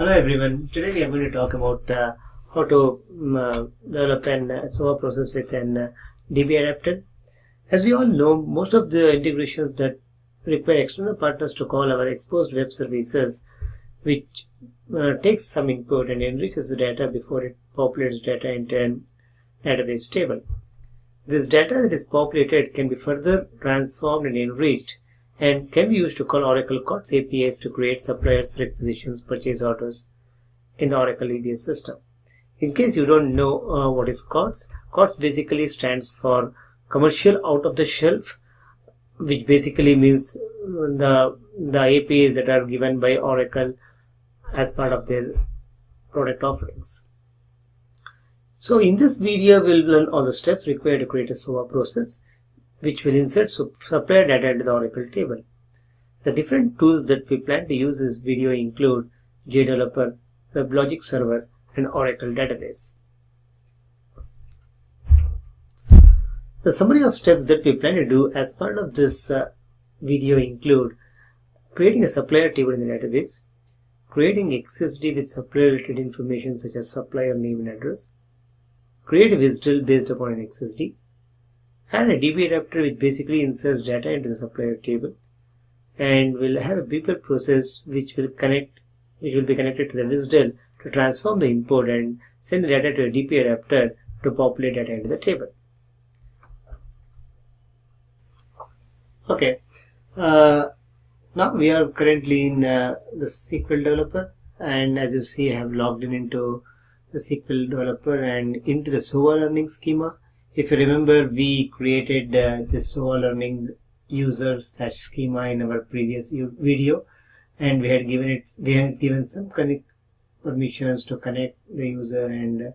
Hello everyone. Today we are going to talk about how to develop an SOA process with an DBAdapter. As you all know, most of the integrations that require external partners to call our exposed web services, which takes some input and enriches the data before it populates data into an database table. This data that is populated can be further transformed and enriched and can be used to call Oracle COTS APIs to create suppliers, requisitions, purchase orders in the Oracle EBS system. In case you don't know what is COTS, COTS basically stands for Commercial Out of the Shelf, which basically means the APIs that are given by Oracle as part of their product offerings. So in this video, we'll learn all the steps required to create a SOA process, which will insert supplier data into the Oracle table. The different tools that we plan to use in this video include JDeveloper, WebLogic Server, and Oracle Database. The summary of steps that we plan to do as part of this video include creating a supplier table in the database, creating XSD with supplier related information such as supplier name and address, create a WSDL based upon an XSD, add a DBAdapter which basically inserts data into the supplier table, and we'll have a people process which will be connected to the WSDL to transform the input and send the data to a DBAdapter to populate data into the table. Okay, now we are currently in the SQL developer, and as you see, I have logged into the SQL developer and into the SOA learning schema. If you remember, we created this SOA learning user / schema in our previous video, and we had given some permissions to connect the user and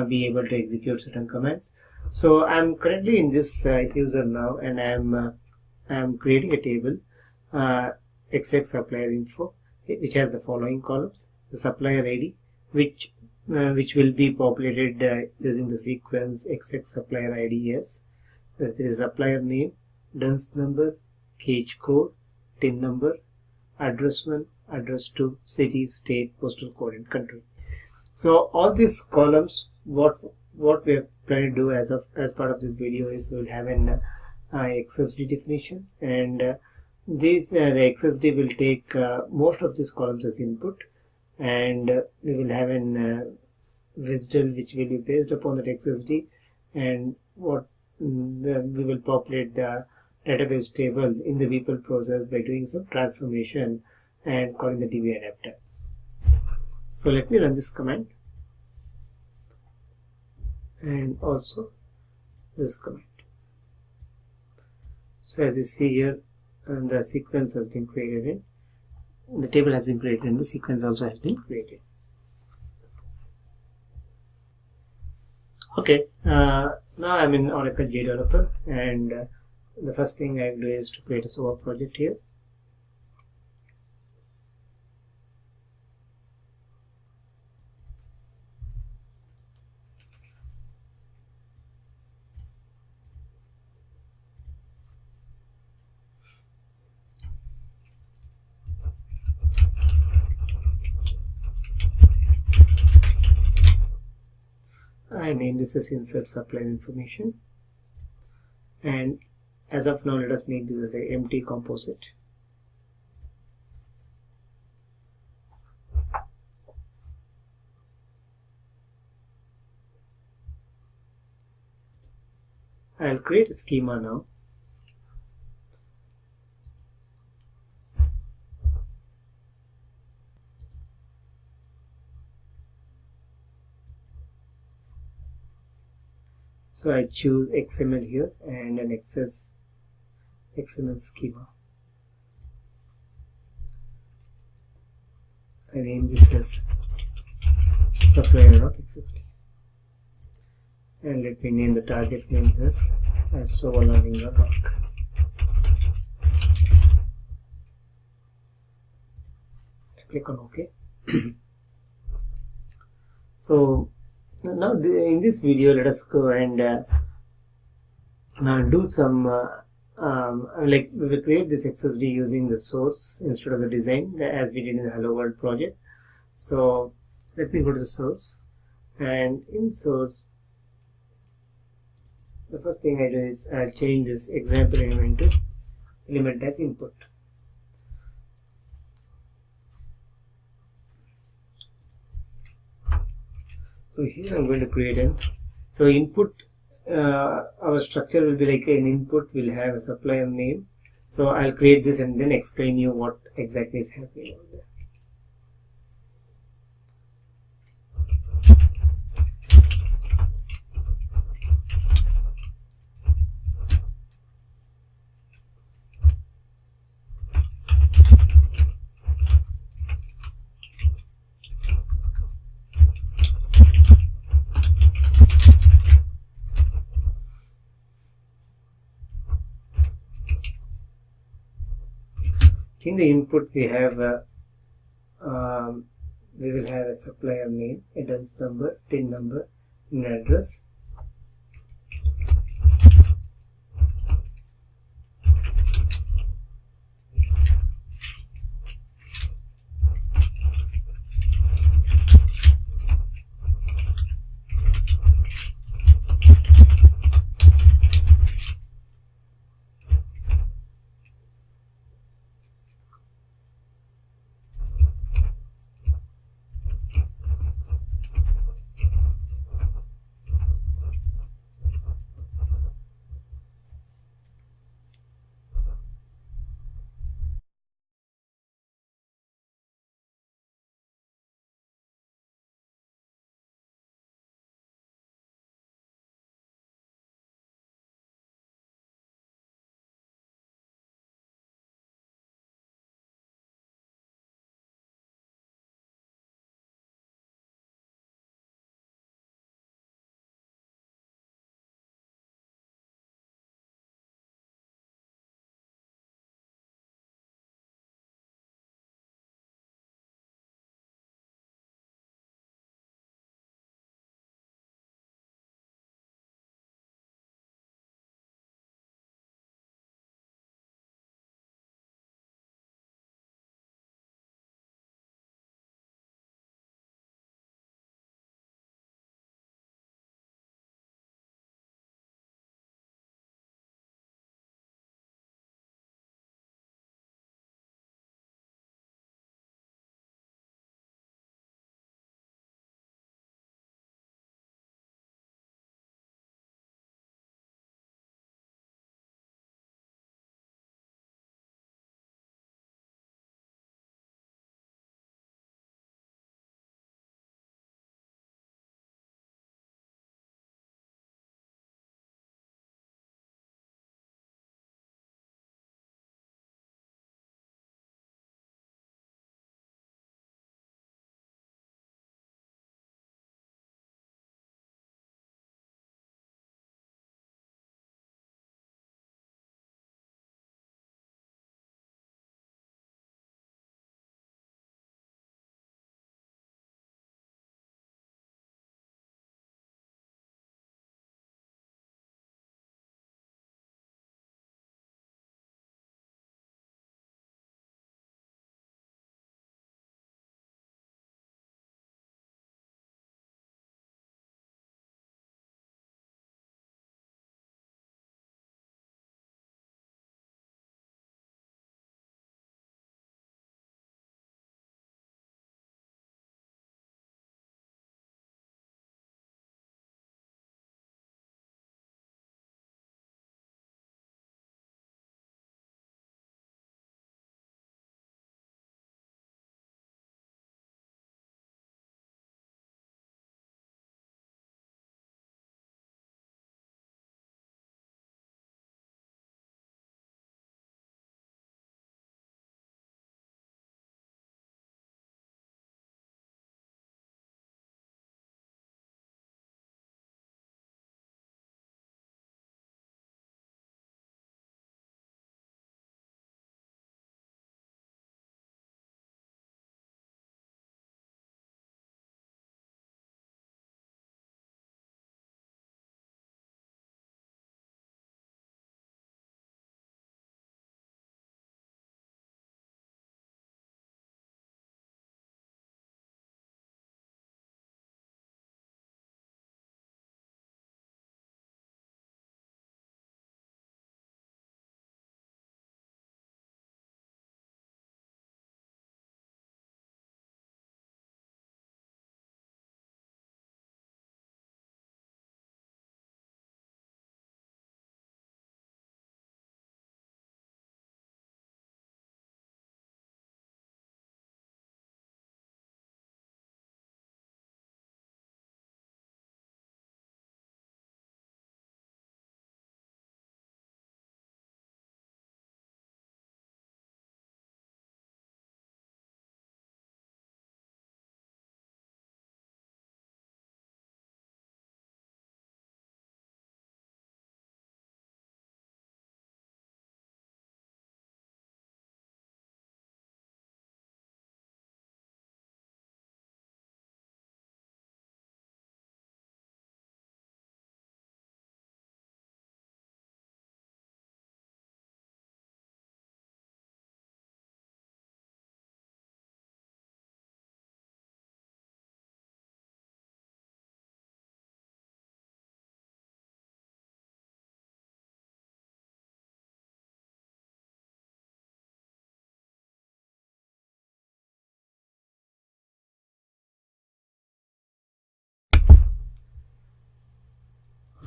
be able to execute certain commands. So I'm currently in this user now, and I'm creating a table XX supplier info, which has the following columns: the supplier ID, which will be populated using the sequence XX supplier ID. Yes, there is supplier name, DUNS number, cage code, TIN number, address 1, address 2, city, state, postal code, and country. So all these columns, what we are planning to do as part of this video is we'll have an XSD definition, and the XSD will take most of these columns as input, and we will have an WSDL which will be based upon that XSD, and we will populate the database table in the people process by doing some transformation and calling the DBAdapter. So let me run this command and also this command. So as you see here, the sequence has been created the table has been created and the sequence also has been created. Okay, now I'm in Oracle JDeveloper, and the first thing I'll do is to create a SOA project here. I name this as insert supplier information, and as of now let us make this as an empty composite. I'll create a schema now. So I choose XML here and an XML schema. I name this as supplier.xml, and let me name the target names as SOAlearning.org. Click on OK. So now in this video, let us go and do some like we will create this XSD using the source instead of the design as we did in the Hello World project. So let me go to the source, and in source the first thing I do is I'll change this example element to element as input. So here I'm going to create an input. Our structure will be like an input will have a supplier name. So I'll create this and then explain you what exactly is happening over there. In the input we have we will have a supplier name, a DUNS number, TIN number, and address.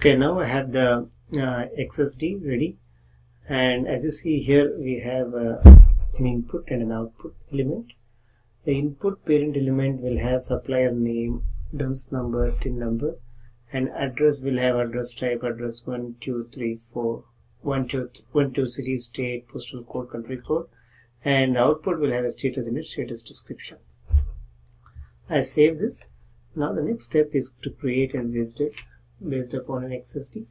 Okay, now I have the XSD ready, and as you see here we have an input and an output element. The input parent element will have supplier name, DUNS number, TIN number, and address will have address type, address 1234, 12 city, state, postal code, country code, and the output will have a status in it, status description. I save this. Now the next step is to create a widget based upon an XSD.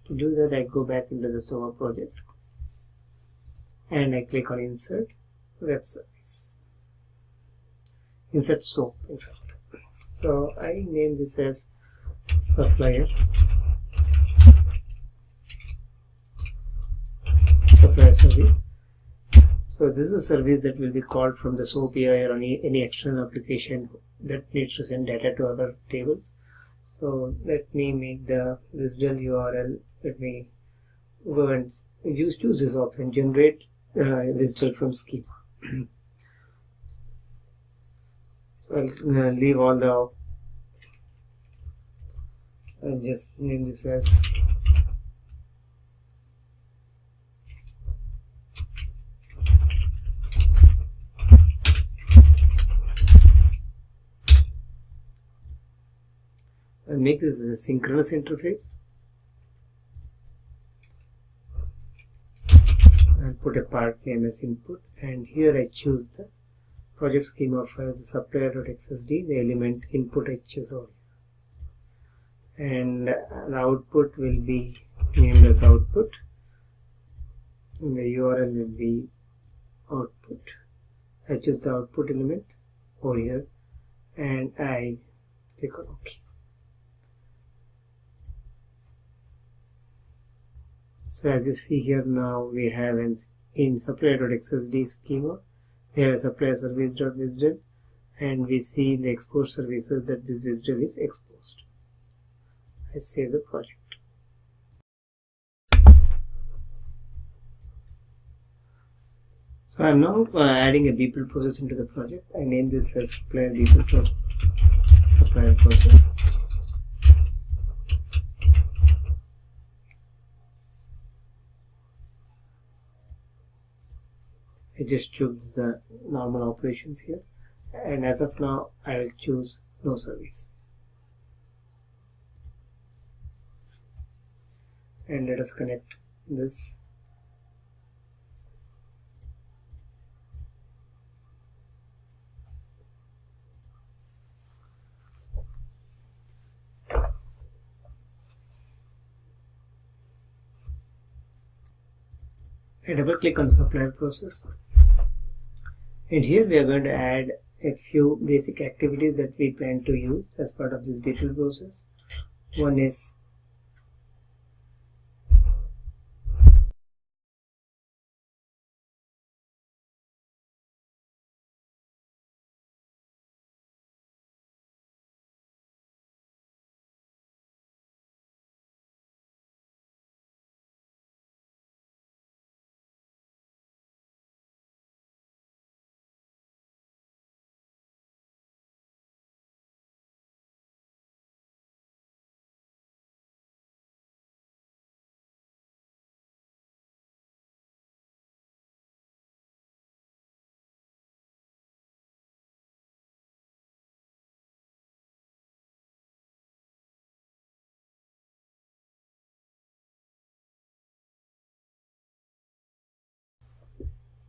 To do that, I go back into the SOA project and I click on Insert Web Service. Insert SOAP, in fact. So I name this as supplier service. So this is a service that will be called from the SOAP API or any external application that needs to send data to our tables. So let me make the WSDL URL. Let me go and use this option, generate WSDL from schema. So I'll leave all the, I'll just name this as I'll make this as a synchronous interface. I'll put a part name as input, and here I choose the project schema file, the supplier.xsd, the element input HSO, and the output will be named as output, and the URL will be output. I choose the output element over here and I click on OK. So as you see here, now we have in supplier.xsd schema, we have a supplier service.WSDL, and we see in the export services that this WSDL is exposed. I save the project. So I am now adding a BPL process into the project. I name this as supplier BPL process. Supplier process. I just choose the normal operations here, and as of now I will choose no service. And let us connect this. I double click on the supplier process, and here we are going to add a few basic activities that we plan to use as part of this BPL process. One is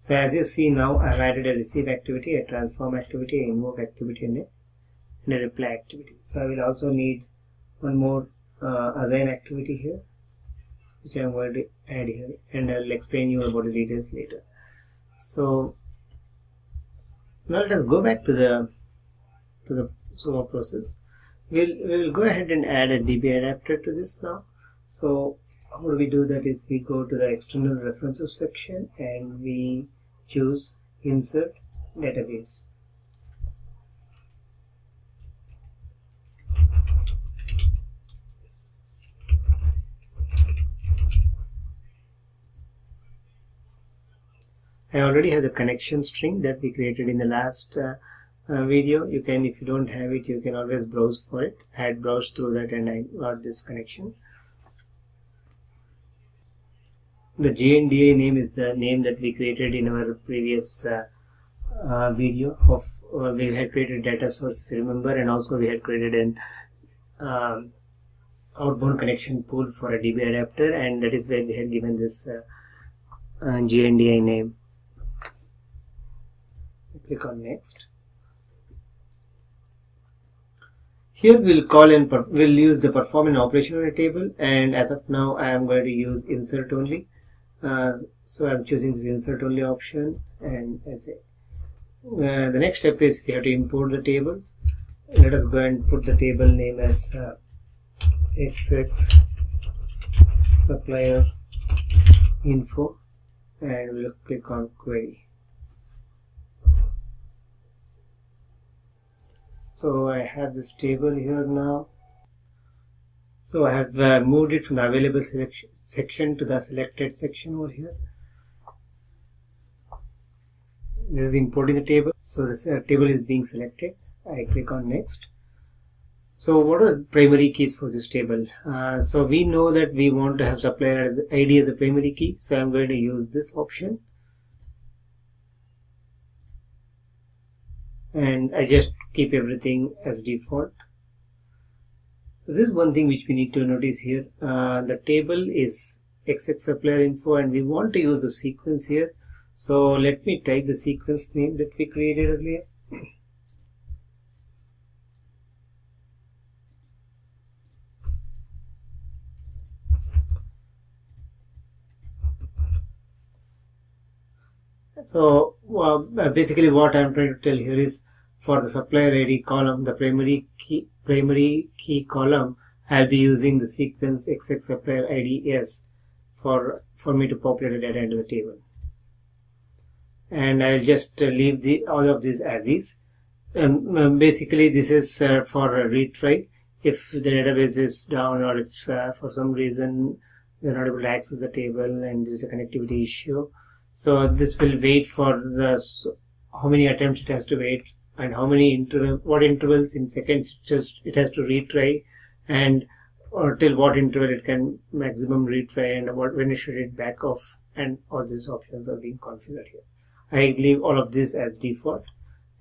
So as you see now, I've added a receive activity, a transform activity, an invoke activity, and a reply activity. So I will also need one more assign activity here, which I'm going to add here, and I'll explain you about the details later. So now let us go back to the SOA process. We'll go ahead and add a DBAdapter to this now. So how do we do that is we go to the external references section and we choose insert database. I already have the connection string that we created in the last video. You can, if you don't have it, you can always browse for it. I had browsed through that and I got this connection. The JNDI name is the name that we created in our previous video of we had created data source, if you remember, and also we had created an outbound connection pool for a DBAdapter, and that is where we had given this JNDI name. Click on next. Here we'll call and we'll use the perform an operation on a table, and as of now I am going to use insert only. So I'm choosing this insert only option, and as the next step is we have to import the tables. Let us go and put the table name as XX supplier info, and we'll click on query. So I have this table here now. So I have moved it from the available section to the selected section over here. This is importing the table. So this table is being selected. I click on next. So what are the primary keys for this table? So we know that we want to have supplier ID as a primary key. So I'm going to use this option. And I just keep everything as default. So this is one thing which we need to notice here. The table is XX supplier info, and we want to use the sequence here. So let me type the sequence name that we created earlier. So basically what I'm trying to tell here is, for the supplier ID column, the primary key column, I'll be using the sequence XX supplier ID S for me to populate the data into the table. And I'll just leave all of these as is. Basically this is for a retry. If the database is down, or if for some reason you're not able to access the table and there's a connectivity issue, so this will wait for how many attempts it has to wait, and how many what intervals in seconds it has to retry, and or till what interval it can maximum retry, and when it should it back off, and all these options are being configured here. I leave all of this as default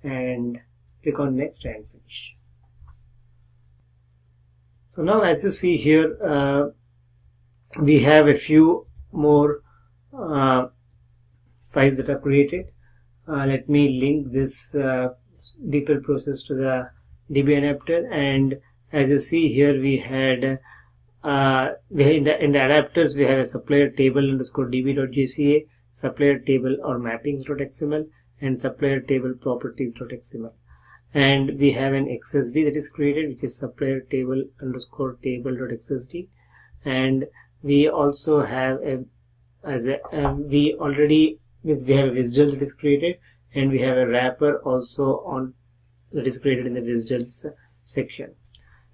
and click on next and finish. So now as you see here, we have a few more files that are created. Let me link this DeepL process to the DBAdapter, and as you see here, we had in the adapters we have a supplier table underscore db.jca, supplier table or mappings.xml, and supplier table properties.xml, and we have an XSD that is created, which is supplier table underscore table.xsd, and we also have we have a WSDL that is created, and we have a wrapper also on that is created in the WSDLs section.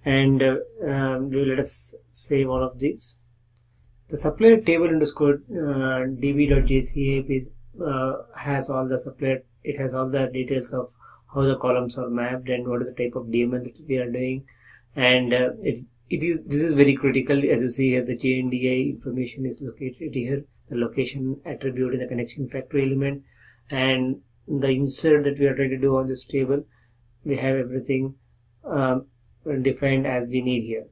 And let us save all of these. The supplier table underscore db.jca has all the supplier. It has all the details of how the columns are mapped and what is the type of DML that we are doing. And this is very critical. As you see here, the JNDI information is located here. The location attribute in the connection factory element, and the insert that we are trying to do on this table, we have everything defined as we need here.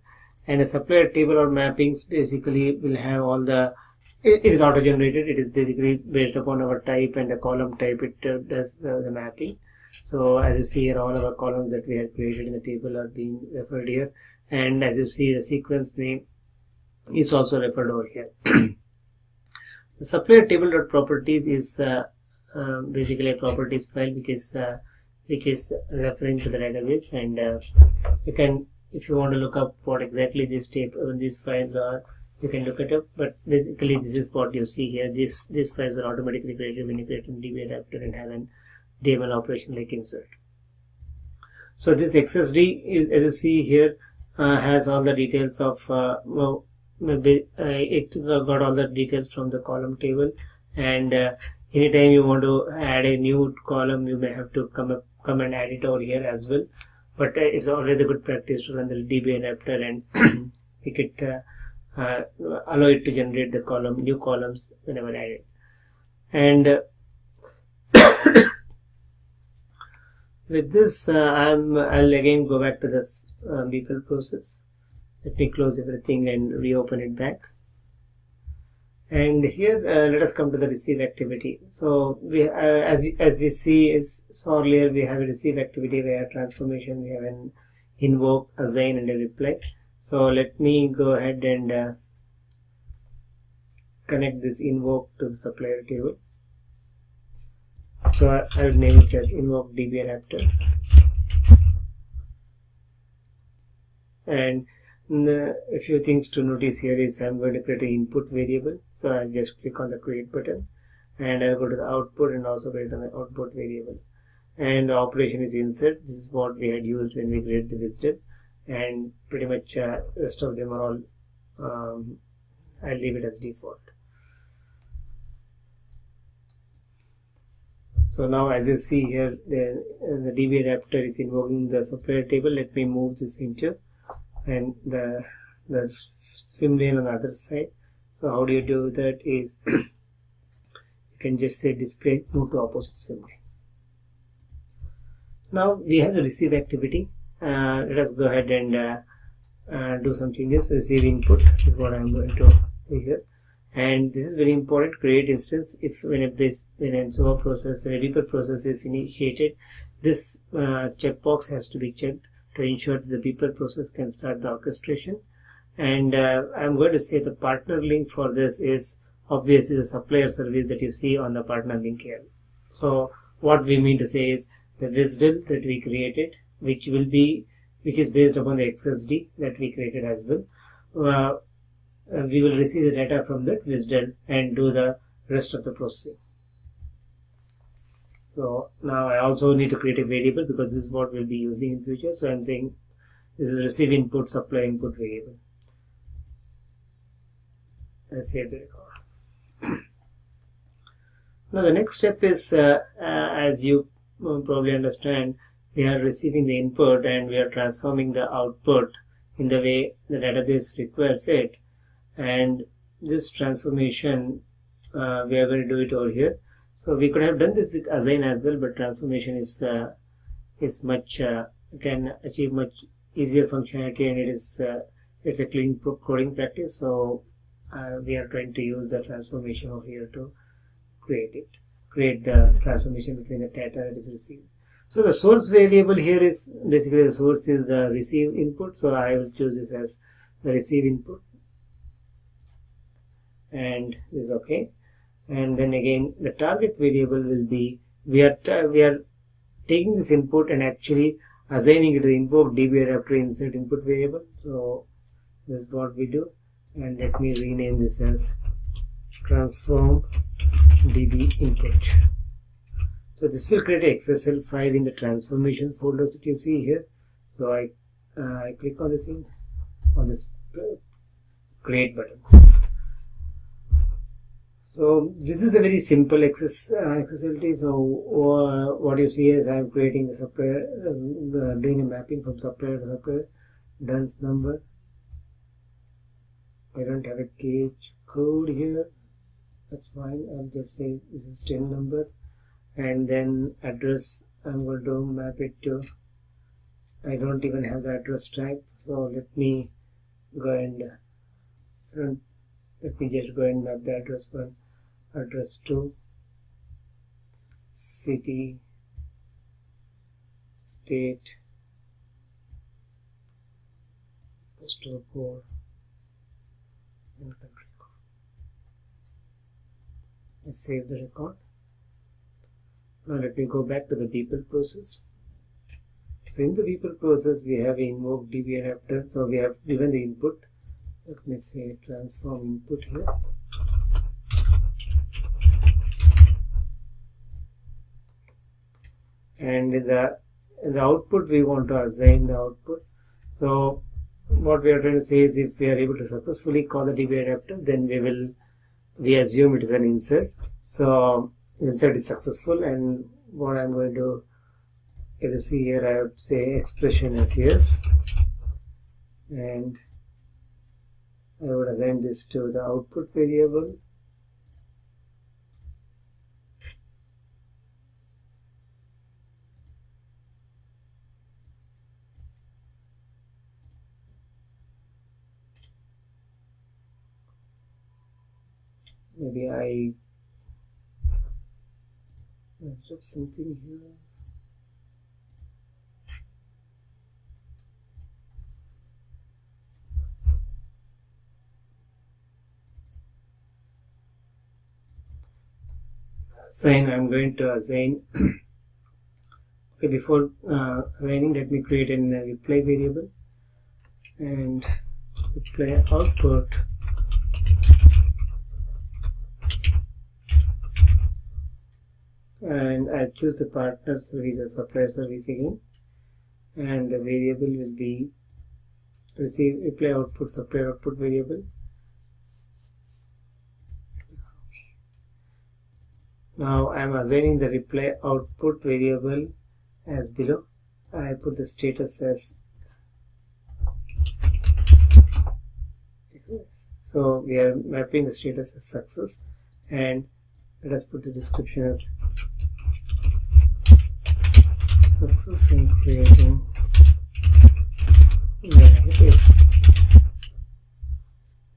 And the supplier table or mappings basically will have all the, it is auto generated. It is basically based upon our type and the column type. It does the mapping. So as you see here, all our columns that we have created in the table are being referred here, and as you see, the sequence name is also referred over here. The supplier table.properties is basically a properties file which is referring to the database, and you can, if you want to look up what exactly these files are, you can look it up. But basically, this is what you see here. These files are automatically created when you create an DBAdapter and have an DML operation like insert. So this XSD is, as you see here, has all the details of it got all the details from the column table, and anytime you want to add a new column, you may have to come come and add it over here as well. But it's always a good practice to run the DBAdapter and make it allow it to generate the new columns whenever added. And with this, I'll again go back to this people process. Let me close everything and reopen it back. And here, let us come to the receive activity. So we, as we saw earlier, we have a receive activity where transformation. We have an invoke, assign, and a reply. So let me go ahead and connect this invoke to the supplier table. So I will name it as invoke DBAdapter. And a few things to notice here is I'm going to create an input variable. So I'll just click on the create button and I'll go to the output and also create an output variable. And the operation is insert. This is what we had used when we created the wisdom. And pretty much rest of them are all, I'll leave it as default. So now as you see here, the DBAdapter is invoking the supplier table. Let me move this into and the swim lane on the other side. So how do you do that is you can just say display move to opposite swim lane. Now we have the receive activity. Let us go ahead and do some changes. Receive input is what I am going to do here. And this is very important. Create instance. If when a SOA process, when a reaper process is initiated, this checkbox has to be checked to ensure that the people process can start the orchestration. And I'm going to say the partner link for this is obviously the supplier service that you see on the partner link here. So what we mean to say is the wisdom that we created, which is based upon the XSD that we created as well. We will receive the data from that wisdom and do the rest of the processing. So now I also need to create a variable because this is what we'll be using in future. So I'm saying this is receive input, supply input variable. Let's save the record. Now the next step is, as you probably understand, we are receiving the input and we are transforming the output in the way the database requires it. And this transformation, we are going to do it over here. So we could have done this with assign as well, but transformation is much can achieve much easier functionality, and it's a clean coding practice. So we are trying to use the transformation over here to create the transformation between the data that is received. So the source variable here is basically the source is the receive input. So I will choose this as the receive input, and this is okay. And then again the target variable will be we are taking this input and actually assigning it to the invoke DBAdapter insert input variable. So this is what we do, and let me rename this as transform DB input. So this will create an XSL file in the transformation folders that you see here. So I click on this create button. So this is a very simple accessibility. So what you see is I am creating a supplier, doing a mapping from supplier to supplier, dunce number. I don't have a cage code here. That's fine. I'll just say this is 10 number, and then address. I'm going to map it to. I don't even have the address type. So let me go and let me just go and map the address one. Address to city, state, postal code, and country code. I save the record. Now let me go back to the people process. So in the people process we have invoke DBAdapter. So we have given the input. Let me say transform input here. And in the output we want to assign the output. So what we are trying to say is if we are able to successfully call the DBAdapter, then we assume it is an insert. So insert is successful, and what I'm going to As you see here, I would say expression as yes, and I would assign this to the output variable. Maybe I messed up something here. Assign, I'm going to assign. Okay, before assigning, let me create a reply variable and reply output. And I choose the partner service or supplier service again, and the variable will be receive reply output supplier output variable. Now I am assigning the reply output variable as below. I put the status as so we are mapping the status as success, and let us put the description as success in creating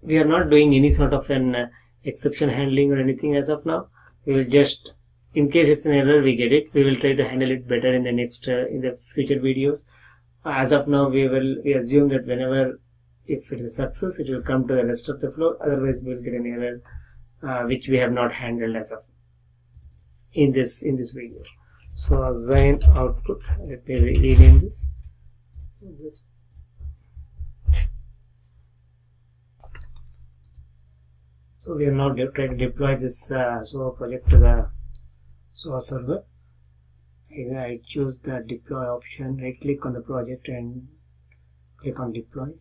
we are not doing any sort of an exception handling or anything as of now. We will just, in case it's an error, we get it. We will try to handle it better in the next in the future videos. As of now, we assume that whenever if it is a success, it will come to the rest of the flow. Otherwise, we will get an error which we have not handled as of in this video. So assign output. Let me rename this. So we are now trying to deploy this SOA project to the SOA server. I choose the deploy option, right click on the project and click on deploy.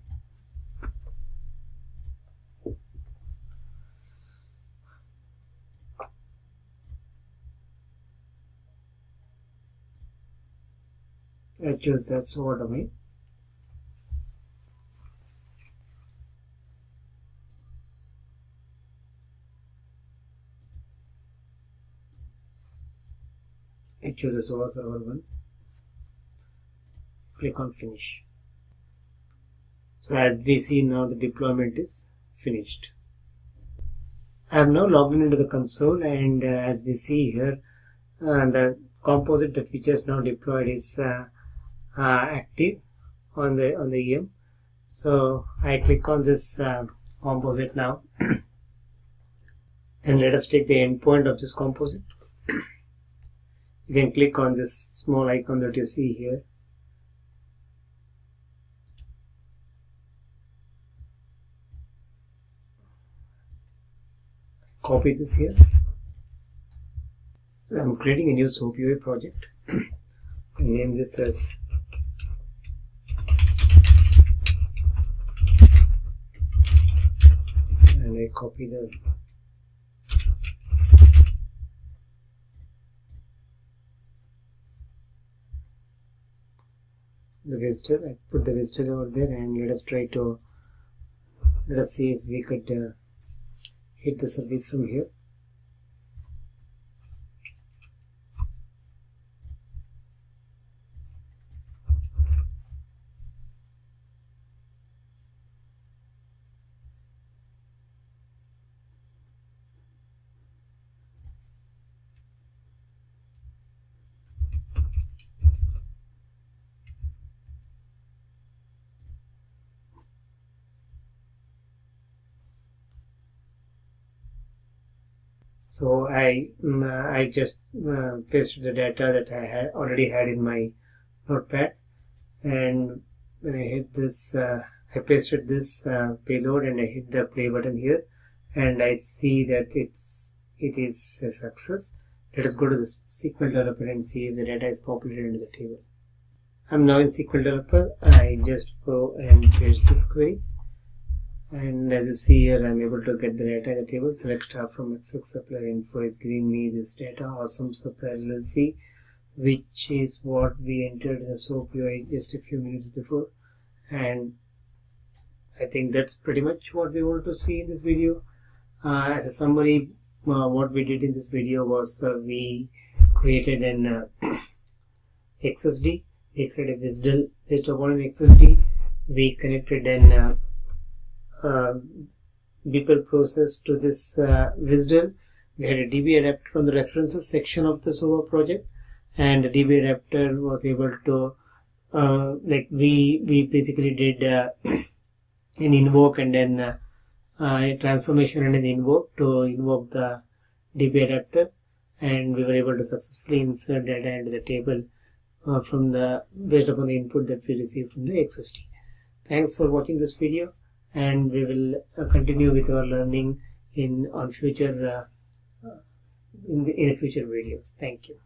I choose the SOA domain. I choose the SOA server 1. Click on finish. So as we see now, the deployment is finished. I have now logged into the console, and as we see here, the composite that we just now deployed is active on the EM. So I click on this composite now, and let us take the endpoint of this composite. You can click on this small icon that you see here. Copy this here. So I'm creating a new SOAP UI project. I name this as and I copy the visitor. I put the visitor over there, and let us see if we could hit the service from here. So I just pasted the data that I already had in my notepad, and when I hit this, I pasted this payload, and I hit the play button here, and I see that it is a success. Let us go to the SQL developer and see if the data is populated into the table. I'm now in SQL developer. I just go and paste this query. And as you see here, I'm able to get the data in the table. Select star from XX supplier info is giving me this data. Awesome supplier LLC which is what we entered in the SOAP UI just a few minutes before. And I think that's pretty much what we want to see in this video. As a summary, what we did in this video was we created an XSD. We created a WSDL based upon an XSD. We connected an Beeple process to this WSDL. We had a DBAdapter on the references section of the SOAP project, and the DBAdapter was able to we basically did an invoke and then a transformation and an invoke to invoke the DBAdapter, and we were able to successfully insert data into the table based upon the input that we received from the XSD. Thanks for watching this video, and we will continue with our learning in future videos. Thank you.